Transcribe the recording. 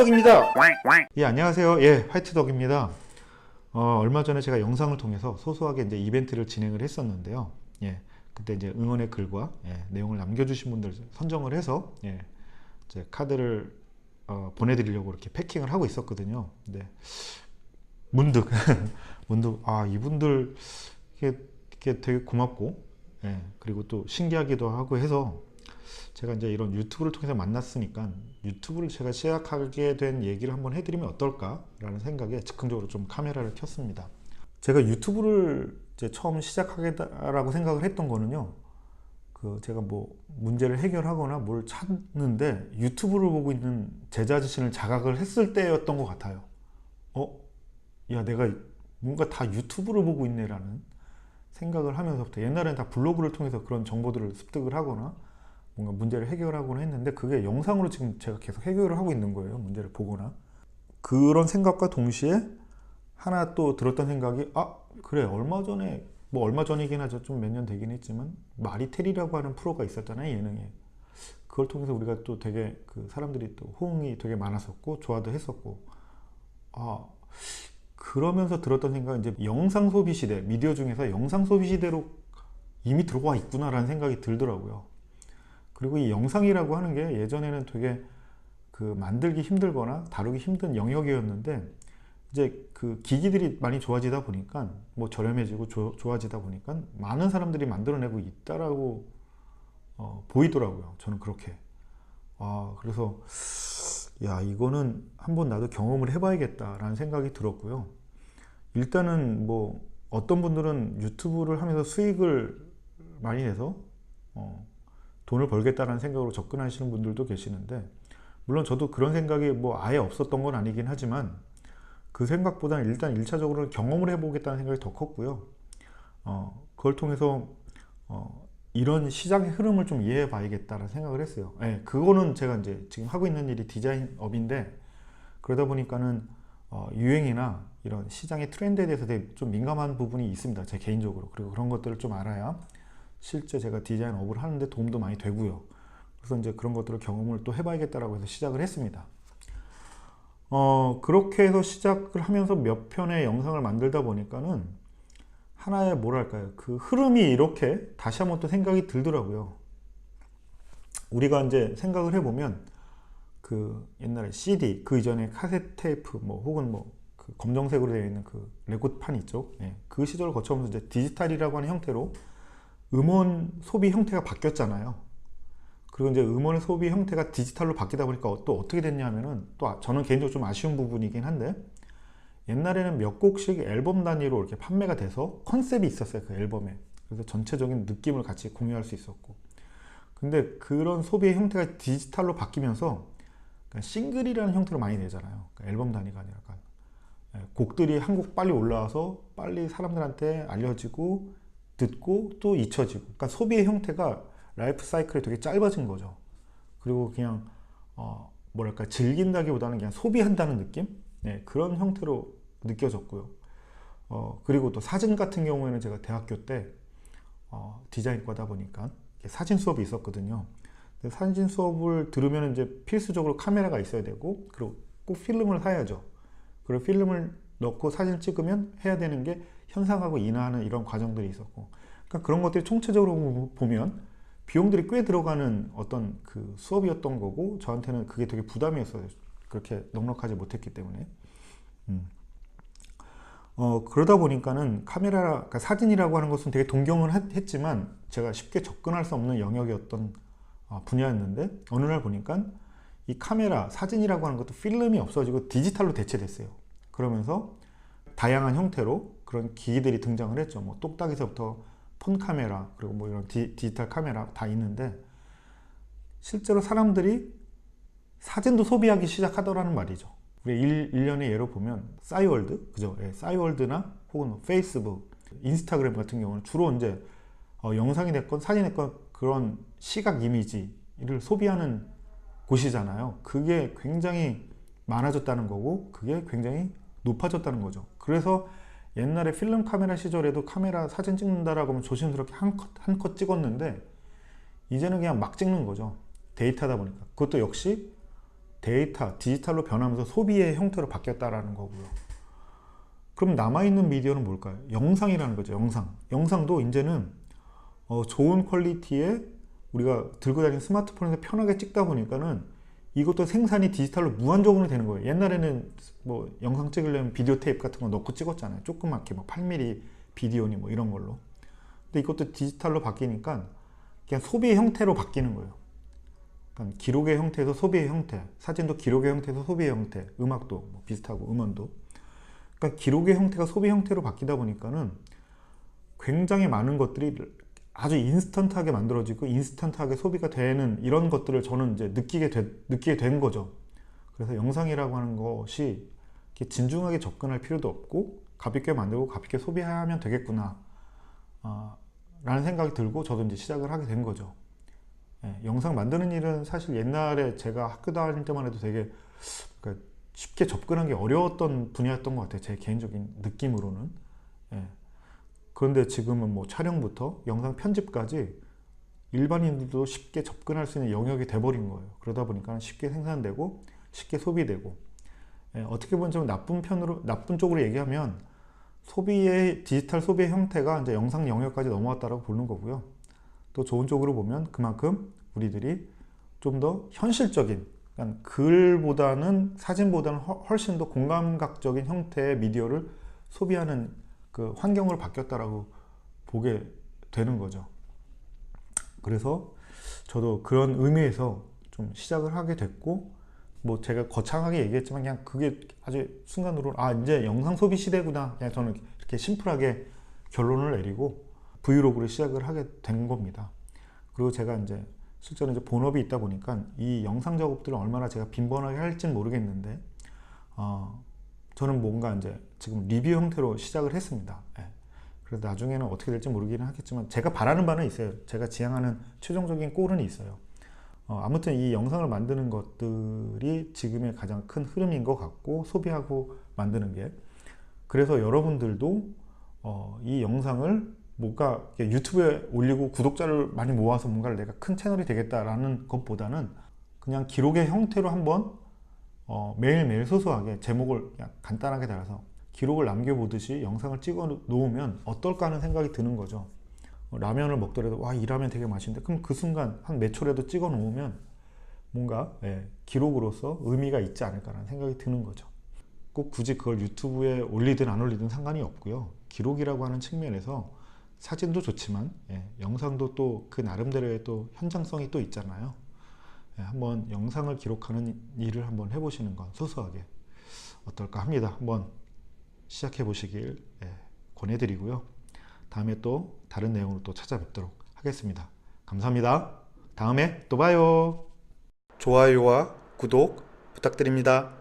화이트덕입니다. 예, 안녕하세요. 예, 화이트덕입니다. 얼마 전에 제가 영상을 통해서 소소하게 이제 이벤트를 진행을 했었는데요. 예, 그때 이제 응원의 글과 내용을 남겨주신 분들 선정을 해서 이제 카드를 보내드리려고 이렇게 패킹을 하고 있었거든요. 근데 문득 이분들 이게 되게 고맙고, 그리고 또 신기하기도 하고 해서 제가 이제 이런 유튜브를 통해서 만났으니까 유튜브를 제가 시작하게 된 얘기를 한번 해드리면 어떨까라는 생각에 즉흥적으로 좀 카메라를 켰습니다. 제가 유튜브를 이제 처음 시작하겠다라고 생각을 했던 거는요, 제가 뭐 문제를 해결하거나 뭘 찾는데 유튜브를 보고 있는 제 자신을 자각을 했을 때였던 것 같아요. 야, 내가 뭔가 다 유튜브를 보고 있네라는 생각을 하면서부터, 옛날에는 다 블로그를 통해서 그런 정보들을 습득을 하거나 뭔가 문제를 해결하곤 했는데, 그게 영상으로 지금 제가 계속 해결을 하고 있는 거예요. 문제를 보거나. 그런 생각과 동시에 하나 또 들었던 생각이, 그래, 얼마 전이긴 하죠. 좀 몇 년 되긴 했지만 마리텔이라고 하는 프로가 있었잖아요, 예능에. 그걸 통해서 우리가 또 되게 사람들이 또 호응이 되게 많았었고 좋아도 했었고, 그러면서 들었던 생각은, 이제 영상 소비 시대, 미디어 중에서 영상 소비 시대로 이미 들어와 있구나라는 생각이 들더라고요. 그리고 이 영상이라고 하는 게 예전에는 되게 만들기 힘들거나 다루기 힘든 영역이었는데, 이제 기기들이 많이 좋아지다 보니까, 뭐 저렴해지고 좋아지다 보니까 많은 사람들이 만들어내고 있다라고 보이더라고요. 저는 그렇게. 그래서 야, 이거는 한번 나도 경험을 해봐야겠다라는 생각이 들었고요. 일단은 뭐 어떤 분들은 유튜브를 하면서 수익을 많이 내서 돈을 벌겠다라는 생각으로 접근하시는 분들도 계시는데, 물론 저도 그런 생각이 뭐 아예 없었던 건 아니긴 하지만, 그 생각보다는 일단 1차적으로 경험을 해보겠다는 생각이 더 컸고요. 그걸 통해서 이런 시장의 흐름을 좀 이해해 봐야겠다는 생각을 했어요. 그거는 제가 이제 지금 하고 있는 일이 디자인업인데, 그러다 보니까는 유행이나 이런 시장의 트렌드에 대해서 되게 좀 민감한 부분이 있습니다, 제 개인적으로. 그리고 그런 것들을 좀 알아야 실제 제가 디자인업을 하는데 도움도 많이 되고요. 그래서 이제 그런 것들을 경험을 또 해봐야겠다라고 해서 시작을 했습니다. 그렇게 해서 시작을 하면서 몇 편의 영상을 만들다 보니까는 하나의 뭐랄까요, 그 흐름이 이렇게 다시 한번 또 생각이 들더라고요. 우리가 이제 생각을 해보면, 옛날에 CD, 그 이전에 카세트 테이프, 뭐 혹은 검정색으로 되어 있는 레코드판 있죠. 그 시절을 거쳐오면서 이제 디지털이라고 하는 형태로 음원 소비 형태가 바뀌었잖아요. 그리고 이제 음원의 소비 형태가 디지털로 바뀌다 보니까 또 어떻게 됐냐면은, 또 저는 개인적으로 좀 아쉬운 부분이긴 한데, 옛날에는 몇 곡씩 앨범 단위로 이렇게 판매가 돼서 컨셉이 있었어요, 그 앨범에. 그래서 전체적인 느낌을 같이 공유할 수 있었고. 근데 그런 소비의 형태가 디지털로 바뀌면서 싱글이라는 형태로 많이 내잖아요. 앨범 단위가 아니라 곡들이 한 곡 빨리 올라와서 빨리 사람들한테 알려지고 듣고 또 잊혀지고, 그러니까 소비의 형태가 라이프 사이클이 되게 짧아진 거죠. 그리고 그냥 뭐랄까, 즐긴다기보다는 그냥 소비한다는 느낌? 그런 형태로 느껴졌고요. 그리고 또 사진 같은 경우에는 제가 대학교 때 디자인과다 보니까 사진 수업이 있었거든요. 사진 수업을 들으면 이제 필수적으로 카메라가 있어야 되고, 그리고 꼭 필름을 사야죠. 그리고 필름을 넣고 사진 찍으면 해야 되는 게 현상하고 인화하는 이런 과정들이 있었고, 그러니까 그런 것들이 총체적으로 보면 비용들이 꽤 들어가는 어떤 수업이었던 거고, 저한테는 그게 되게 부담이었어요. 그렇게 넉넉하지 못했기 때문에. 그러다 보니까는 그러니까 사진이라고 하는 것은 되게 동경을 했지만 제가 쉽게 접근할 수 없는 영역이었던 분야였는데, 어느 날 보니까 이 카메라, 사진이라고 하는 것도 필름이 없어지고 디지털로 대체됐어요. 그러면서 다양한 형태로 그런 기기들이 등장을 했죠. 뭐 똑딱이서부터 폰 카메라, 그리고 뭐 이런 디지털 카메라 다 있는데, 실제로 사람들이 사진도 소비하기 시작하더라는 말이죠. 우리 일련의 예로 보면 싸이월드, 그죠? 싸이월드나 혹은 페이스북, 인스타그램 같은 경우는 주로 이제 영상이 됐건 사진이 됐건 그런 시각 이미지를 소비하는 곳이잖아요. 그게 굉장히 많아졌다는 거고, 그게 굉장히 높아졌다는 거죠. 그래서 옛날에 필름 카메라 시절에도 카메라 사진 찍는다라고 하면 조심스럽게 한 컷 찍었는데, 이제는 그냥 막 찍는 거죠. 데이터다 보니까. 그것도 역시 데이터, 디지털로 변하면서 소비의 형태로 바뀌었다라는 거고요. 그럼 남아있는 미디어는 뭘까요? 영상이라는 거죠. 영상도 이제는 좋은 퀄리티에 우리가 들고 다니는 스마트폰에서 편하게 찍다 보니까는 이것도 생산이 디지털로 무한적으로 되는 거예요. 옛날에는 뭐 영상 찍으려면 비디오 테이프 같은 거 넣고 찍었잖아요. 조그맣게 막 8mm 비디오니 뭐 이런 걸로. 근데 이것도 디지털로 바뀌니까 그냥 소비의 형태로 바뀌는 거예요. 그러니까 기록의 형태에서 소비의 형태, 사진도 기록의 형태에서 소비의 형태, 음악도 뭐 비슷하고 음원도. 그러니까 기록의 형태가 소비 형태로 바뀌다 보니까는 굉장히 많은 것들이 아주 인스턴트하게 만들어지고 인스턴트하게 소비가 되는 이런 것들을 저는 이제 느끼게 된 거죠. 그래서 영상이라고 하는 것이 이렇게 진중하게 접근할 필요도 없고 가볍게 만들고 가볍게 소비하면 되겠구나 라는 생각이 들고 저도 이제 시작을 하게 된 거죠. 영상 만드는 일은 사실 옛날에 제가 학교 다닐 때만 해도 되게 그러니까 쉽게 접근하기 어려웠던 분야였던 것 같아요. 제 개인적인 느낌으로는. 그런데 지금은 뭐 촬영부터 영상 편집까지 일반인들도 쉽게 접근할 수 있는 영역이 돼버린 거예요. 그러다 보니까 쉽게 생산되고 쉽게 소비되고, 어떻게 보면 좀 나쁜 쪽으로 얘기하면 디지털 소비의 형태가 이제 영상 영역까지 넘어왔다라고 보는 거고요. 또 좋은 쪽으로 보면 그만큼 우리들이 좀 더 현실적인, 그러니까 글보다는 사진보다는 훨씬 더 공감각적인 형태의 미디어를 소비하는 그 환경으로 바뀌었다라고 보게 되는 거죠. 그래서 저도 그런 의미에서 좀 시작을 하게 됐고, 뭐 제가 거창하게 얘기했지만 그냥 그게 아주 순간으로 이제 영상 소비 시대구나, 그냥 저는 이렇게 심플하게 결론을 내리고 브이로그를 시작을 하게 된 겁니다. 그리고 제가 이제 실제로 이제 본업이 있다 보니까 이 영상 작업들을 얼마나 제가 빈번하게 할지는 모르겠는데 저는 뭔가 이제 지금 리뷰 형태로 시작을 했습니다. 그래서 나중에는 어떻게 될지 모르기는 하겠지만 제가 바라는 바는 있어요. 제가 지향하는 최종적인 골은 있어요. 아무튼 이 영상을 만드는 것들이 지금의 가장 큰 흐름인 것 같고, 소비하고 만드는 게. 그래서 여러분들도 이 영상을 뭔가 유튜브에 올리고 구독자를 많이 모아서 뭔가를 내가 큰 채널이 되겠다라는 것보다는 그냥 기록의 형태로 한번 매일매일 소소하게 제목을 그냥 간단하게 달아서 기록을 남겨보듯이 영상을 찍어 놓으면 어떨까 하는 생각이 드는 거죠. 라면을 먹더라도 와, 이 라면 되게 맛있는데, 그럼 그 순간 한 몇 초라도 찍어 놓으면 뭔가 기록으로서 의미가 있지 않을까라는 생각이 드는 거죠. 꼭 굳이 그걸 유튜브에 올리든 안 올리든 상관이 없고요. 기록이라고 하는 측면에서 사진도 좋지만 영상도 또 그 나름대로의 또 현장성이 또 있잖아요. 한번 영상을 기록하는 일을 한번 해보시는 건 소소하게 어떨까 합니다. 한번 시작해 보시길 권해드리고요. 다음에 또 다른 내용으로 또 찾아뵙도록 하겠습니다. 감사합니다. 다음에 또 봐요. 좋아요와 구독 부탁드립니다.